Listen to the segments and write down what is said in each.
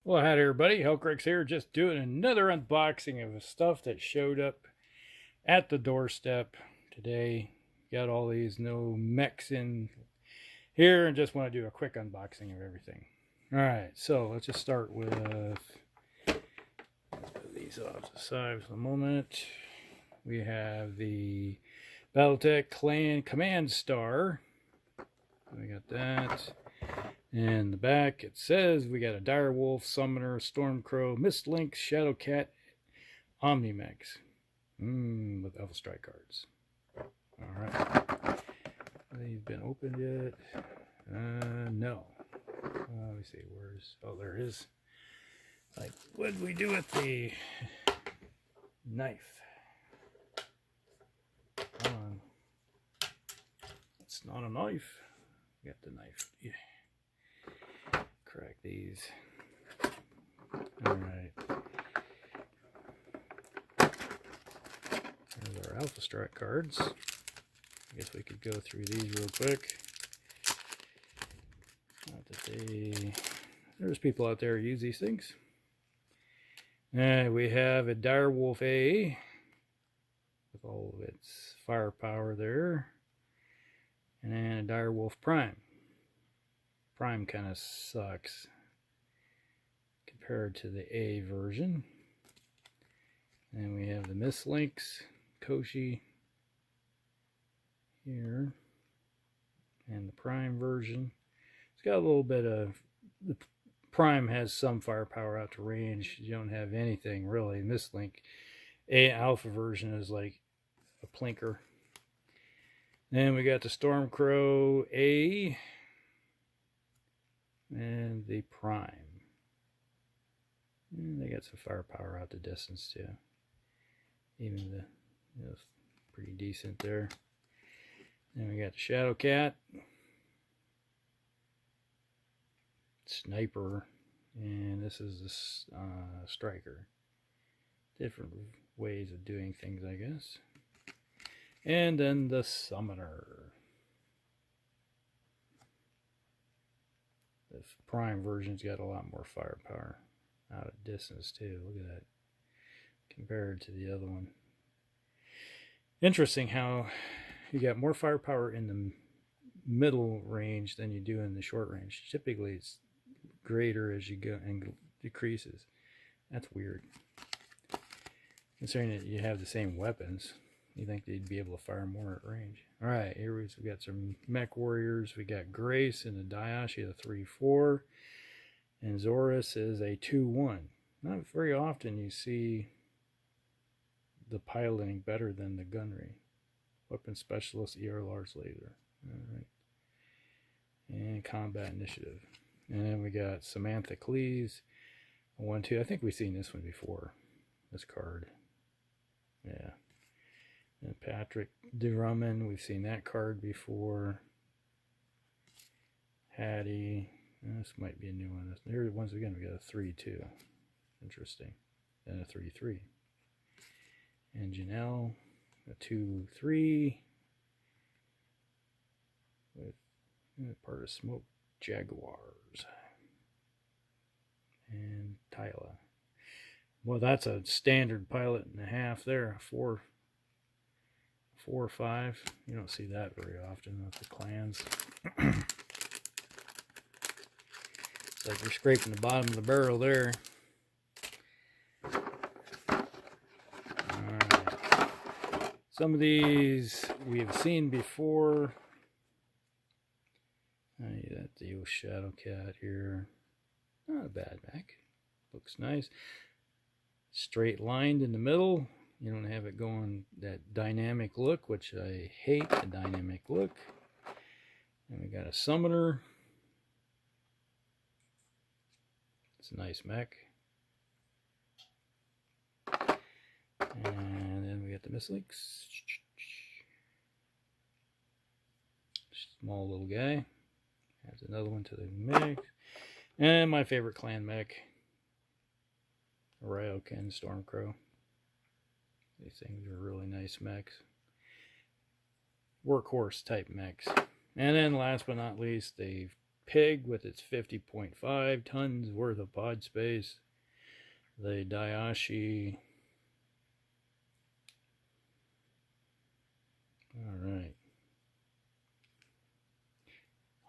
Well, hi everybody. Hellcrix here, just doing another unboxing of stuff that showed up at the doorstep today. Got all these new mechs in here and just want to do a quick unboxing of everything. All right, so let's just start with these off to the side for the moment. We have the Battletech Clan Command Star. We got that. In the back, it says we got a Direwolf, Summoner, Stormcrow, Mistlink, Shadowcat, Omnimex. With Alpha Strike cards. Alright. Have these been opened yet? No. Let me see. Where's. Oh, there it is. Like, what did we do with the knife? Come on. It's not a knife. Got the knife. Yeah. Crack these. Alright. There's our Alpha Strike cards. I guess we could go through these real quick. Not that there's people out there who use these things. And we have a Direwolf A with all of its firepower there. And then a Direwolf Prime. Prime kind of sucks compared to the A version. And we have the Mislinks, Koshi here, and the Prime version. It's got a little bit of, the Prime has some firepower out to range. You don't have anything really. Mislink A Alpha version is like a plinker. Then we got the Stormcrow A and the Prime. And they got some firepower out the distance too. Even the, pretty decent there. Then we got the Shadowcat, Sniper, and this is the Striker. Different ways of doing things, I guess. And then the Summoner. The Prime version's got a lot more firepower out at distance too. Look at that compared to the other one. Interesting how you got more firepower in the middle range than you do in the short range. Typically it's greater as you go and decreases. That's weird. Considering that you have the same weapons, you think they'd be able to fire more at range. Alright, here we got some mech warriors. We got Grace and the Dayashi, the 3-4. And Zorus is a 2-1. Not very often you see the piloting better than the gunnery. Weapon Specialist, ER Large Laser. Alright. And Combat Initiative. And then we got Samantha Cleese, 1-2. I think we've seen this one before. This card. Yeah. And Patrick Drummond, we've seen that card before. Hattie. This might be a new one. Here, once again, we got a 3-2. Interesting. And a 3-3. And Janelle, a 2-3. With part of Smoke Jaguars. And Tyla. Well, that's a standard pilot and a half there. 4 or 5. You don't see that very often with the clans. It's like you're scraping the bottom of the barrel there. Alright. Some of these we've seen before. That's the old Shadowcat here. Not a bad mech. Looks nice. Straight lined in the middle. You don't have it going that dynamic look, which I hate the dynamic look. And we got a Summoner. It's a nice mech. And then we got the Mislinks. Small little guy. Adds another one to the mech. And my favorite clan mech. Ryoken Stormcrow. These things are really nice mechs. Workhorse type mechs. And then last but not least, the pig with its 50.5 tons worth of pod space. The Daiashi. All right.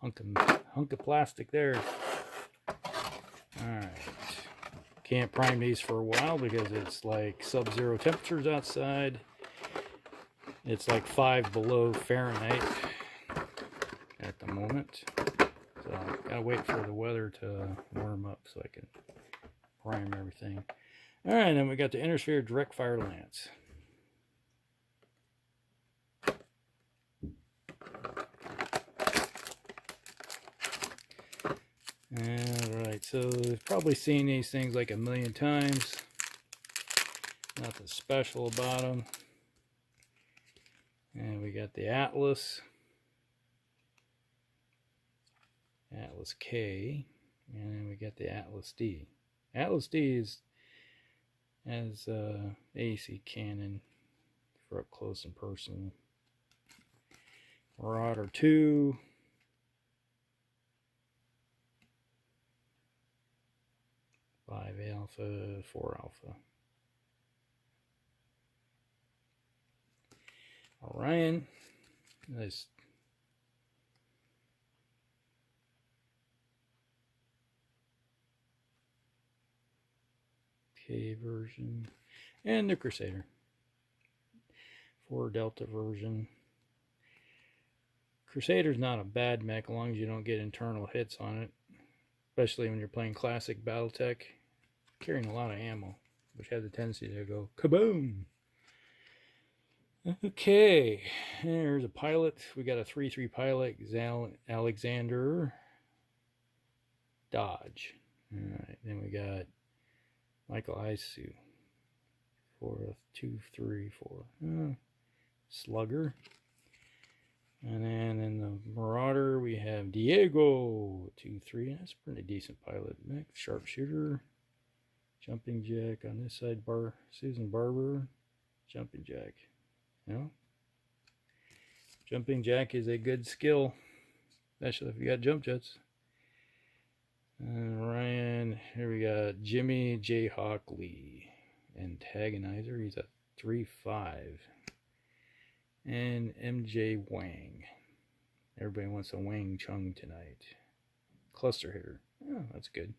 Hunk of plastic there. All right. Can't prime these for a while because it's like sub-zero temperatures outside. It's like 5 below Fahrenheit at the moment. So I gotta wait for the weather to warm up so I can prime everything. All right, then we got the Intersphere direct fire lance. Alright, so you've probably seen these things like a million times. Nothing special about them. And we got the Atlas. Atlas K. And then we got the Atlas D. Atlas D has AC cannon for up close and personal. Marauder 2. 5 alpha, 4 alpha. Orion, nice. K version, and the Crusader. 4 Delta version. Crusader's not a bad mech as long as you don't get internal hits on it, especially when you're playing classic Battletech. Carrying a lot of ammo, which has a tendency to go kaboom. Okay, there's a pilot. We got a 3-3 pilot, Alexander Dodge. All right, then we got Michael Isu, 4, 2, 3, 4. Slugger. And then in the Marauder, we have Diego, 2, 3. That's a pretty decent pilot mech. Sharpshooter. Jumping Jack on this side, Susan Barber, Jumping Jack. You know? Jumping Jack is a good skill, especially if you got jump jets. And Ryan, here we got Jimmy J. Hawk Lee, Antagonizer, he's a 3-5. And MJ Wang. Everybody wants a Wang Chung tonight. Cluster hitter. Oh, that's good.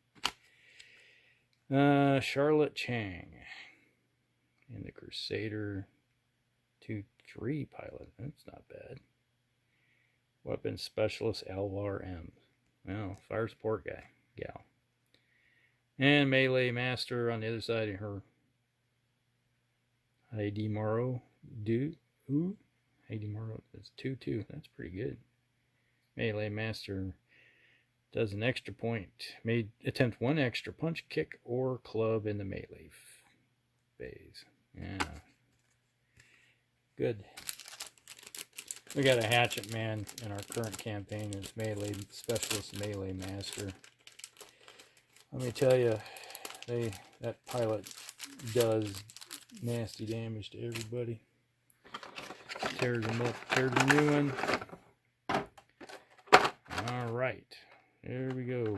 Charlotte Chang and the Crusader 2-3 pilot. That's not bad. Weapons Specialist Alvar M. Well, fire support guy, gal. And Melee Master on the other side of her. Heidi Morrow. Heidi Morrow. That's 2-2. That's pretty good. Melee Master does an extra point. May attempt 1 extra punch, kick, or club in the melee phase. Yeah. Good. We got a hatchet man in our current campaign. It's melee specialist, melee master. Let me tell you, that pilot does nasty damage to everybody. Tears them up, tears a new one. All right. There we go.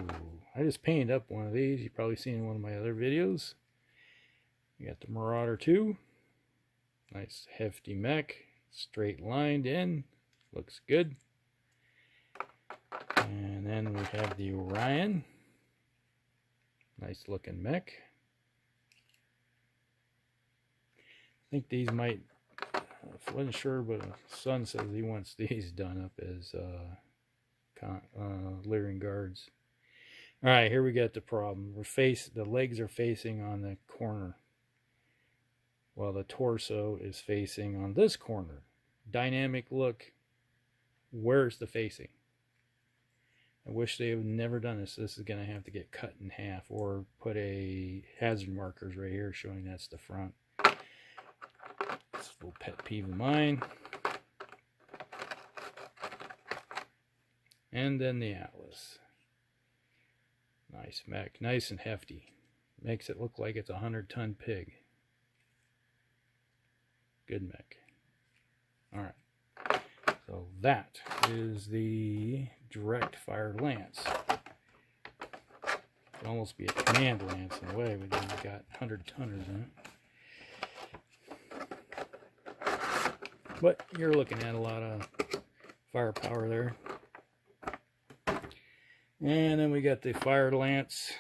I just painted up one of these. You've probably seen one of my other videos. We got the Marauder 2. Nice hefty mech. Straight lined in. Looks good. And then we have the Orion. Nice looking mech. I think these might, I wasn't sure, but Son says he wants these done up as Lyrian guards. All right, here we got the problem. The legs are facing on the corner, while the torso is facing on this corner. Dynamic look. Where's the facing? I wish they had never done this. This is going to have to get cut in half, or put a hazard markers right here showing that's the front. It's a little pet peeve of mine. And then the Atlas. Nice mech. Nice and hefty. Makes it look like it's a 100-ton pig. Good mech. Alright. So that is the direct fired lance. Could almost be a command lance in a way, but then you've got 100 tonners in it. But you're looking at a lot of firepower there. And then we got the fired lance.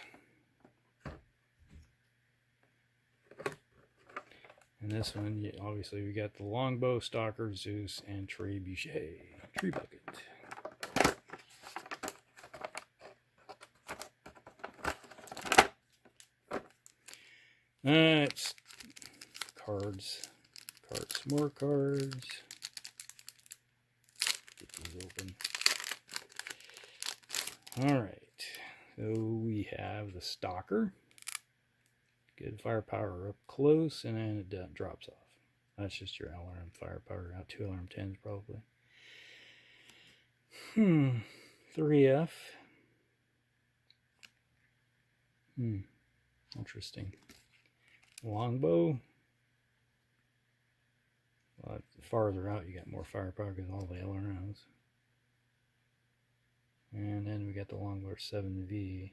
And this one, obviously, we got the longbow, stalker, Zeus, and trebuchet. Tree bucket. It's cards. More cards. Get these open. Alright. So we have the stalker. Good firepower up close, and then it drops off. That's just your alarm firepower. Out 2 alarm 10s probably. 3F. Interesting. Longbow. Well, farther out you got more firepower because all the LRMs. And then we got the longbow 7V.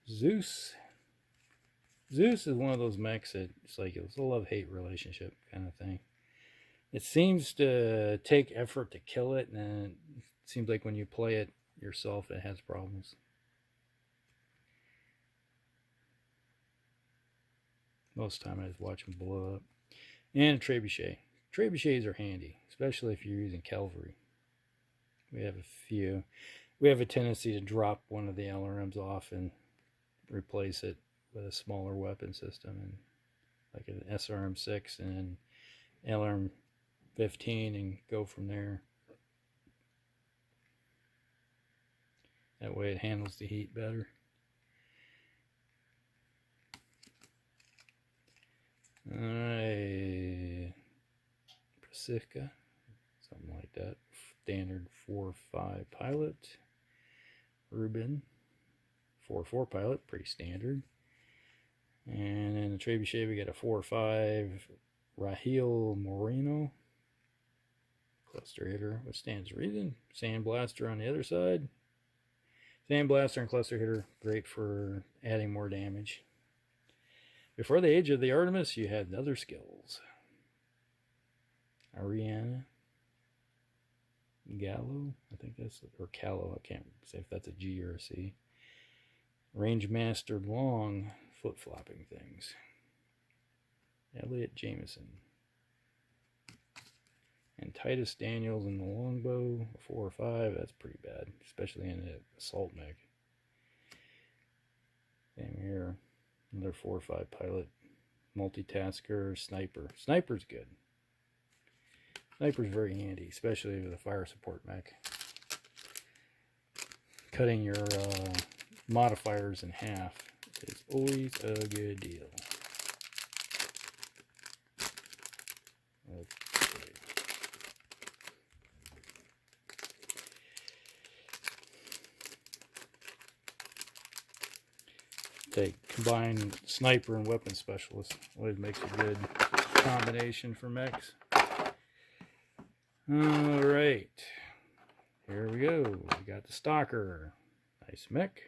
Zeus. Zeus is one of those mechs that it's like it's a love-hate relationship kind of thing. It seems to take effort to kill it, and it seems like when you play it yourself, it has problems. Most of the time I just watch them blow up. And trebuchet. Trebuchets are handy, especially if you're using cavalry. We have a few. We have a tendency to drop one of the LRMs off and replace it with a smaller weapon system, and like an SRM6 and LRM 15, and go from there. That way it handles the heat better. Alright, Pacifica, something like that. Standard 4.5 pilot. Rubin, 4.4 pilot, pretty standard. And in the trebuchet, we got a 4.5 Rahil Moreno. Cluster hitter, what stands to reason. Sandblaster on the other side. Sandblaster and cluster hitter, great for adding more damage. Before the age of the Artemis, you had other skills. Ariana. Gallo, I think that's, or Callow, I can't say if that's a G or a C. Range Master Long, foot flopping things. Elliot Jameson. And Titus Daniels in the longbow, 4 or 5, that's pretty bad, especially in an assault mech. Same here, another 4 or 5 pilot. Multitasker, sniper. Sniper's good. Sniper's very handy, especially with a fire support mech. Cutting your modifiers in half is always a good deal. Okay. Take combine sniper and weapon specialist. Always makes a good combination for mechs. Alright, here we go. We got the stalker. Nice mech.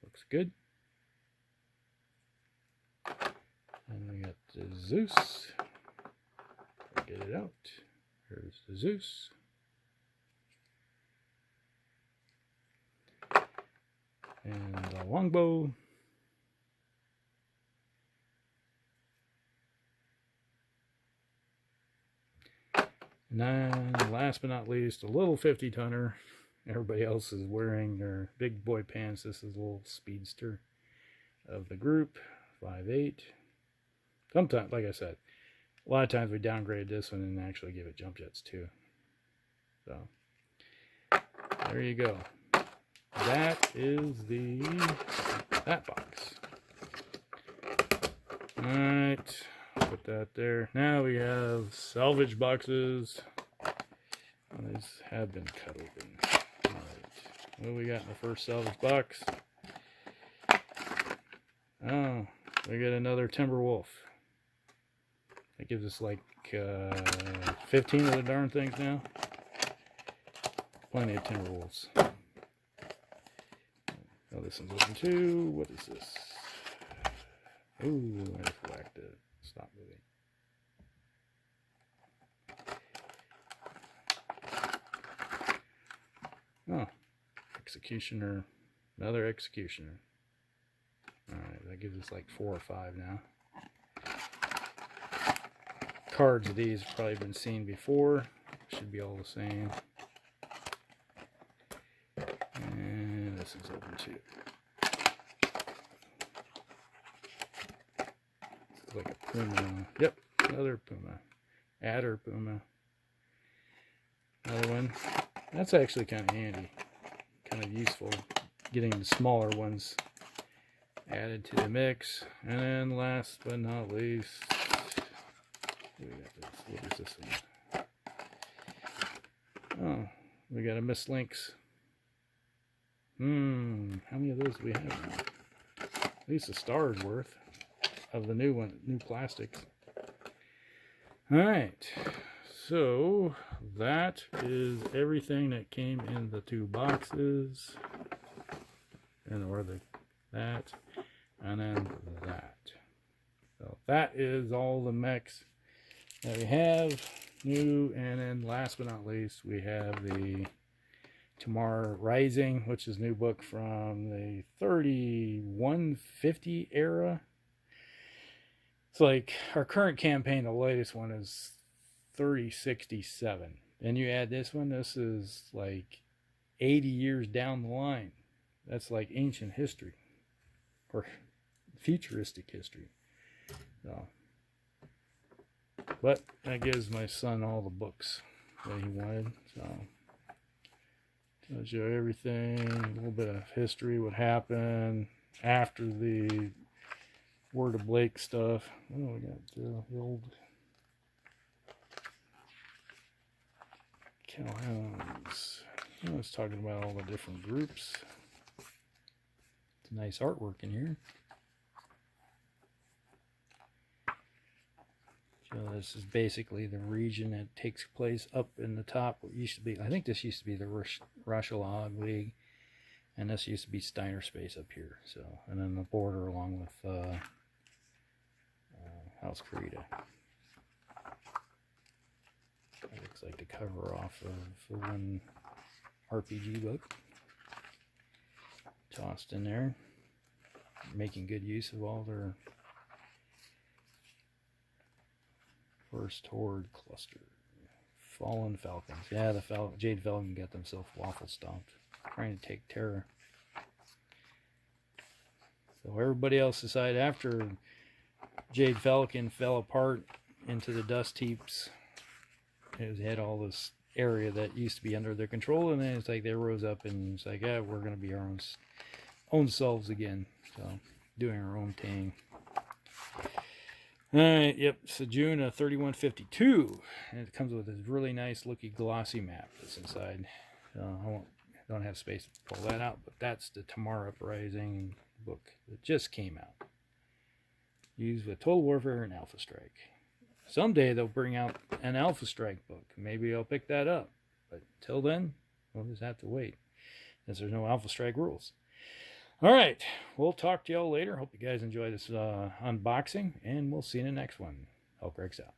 Looks good. And we got the Zeus. Get it out. Here's the Zeus. And the longbow. And then, last but not least, a little 50-tonner. Everybody else is wearing their big boy pants. This is a little speedster of the group, 5.8. Sometimes, like I said, a lot of times we downgrade this one and actually give it jump jets too. So, there you go. That is that box. Alright. Put that there. Now we have salvage boxes. These have been cut open. Alright. What do we got in the first salvage box? Oh, we got another Timberwolf. That gives us like 15 of the darn things now. Plenty of Timberwolves. Oh, this one's open too. What is this? Ooh, I just whacked it. Stop moving. Oh, Executioner. Another Executioner. Alright, that gives us like 4 or 5 now. Cards of these have probably been seen before. Should be all the same. And this is open too. This is like a Puma. Yep, another Puma. Adder Puma. Another one. That's actually kind of handy. Kind of useful. Getting the smaller ones added to the mix. And then last but not least, we got this. What is this one? Oh, we got a Miss Links. How many of those do we have now? At least a star's worth of the new one, new plastics. Alright, so that is everything that came in the 2 boxes. Or that, and then that. So that is all the mechs that we have new. And then last but not least, we have the Tamar Rising, which is a new book from the 3150 era. It's like our current campaign, the latest one is 3067. And you add this one, this is like 80 years down the line. That's like ancient history or futuristic history. So, but that gives my son all the books that he wanted. So tells you everything, a little bit of history, what happened after the Word of Blake stuff. Oh, we got the old Calhounds. I was talking about all the different groups. It's nice artwork in here. So this is basically the region that takes place up in the top. What used to be, I think this used to be the Rashalahog League, and this used to be Steiner Space up here. So, and then the border along with House Carita. That looks like the cover off of the one RPG book. Tossed in there. Making good use of all their first horde cluster. Fallen Falcons. Yeah, the Jade Falcon got themselves waffle stomped. Trying to take Terra. So everybody else decided after Jade Falcon fell apart into the dust heaps. It had all this area that used to be under their control, and then it's like they rose up and it's like, yeah, we're going to be our own selves again. So, doing our own thing. Alright, yep, so June of 3152. And it comes with this really nice looking glossy map that's inside. I don't have space to pull that out, but that's the Tamar Rising book that just came out. Used with Total Warfare and Alpha Strike. Someday they'll bring out an Alpha Strike book. Maybe I'll pick that up. But till then, we'll just have to wait, as there's no Alpha Strike rules. Alright, we'll talk to y'all later. Hope you guys enjoy this unboxing, and we'll see you in the next one. Hellcrags out.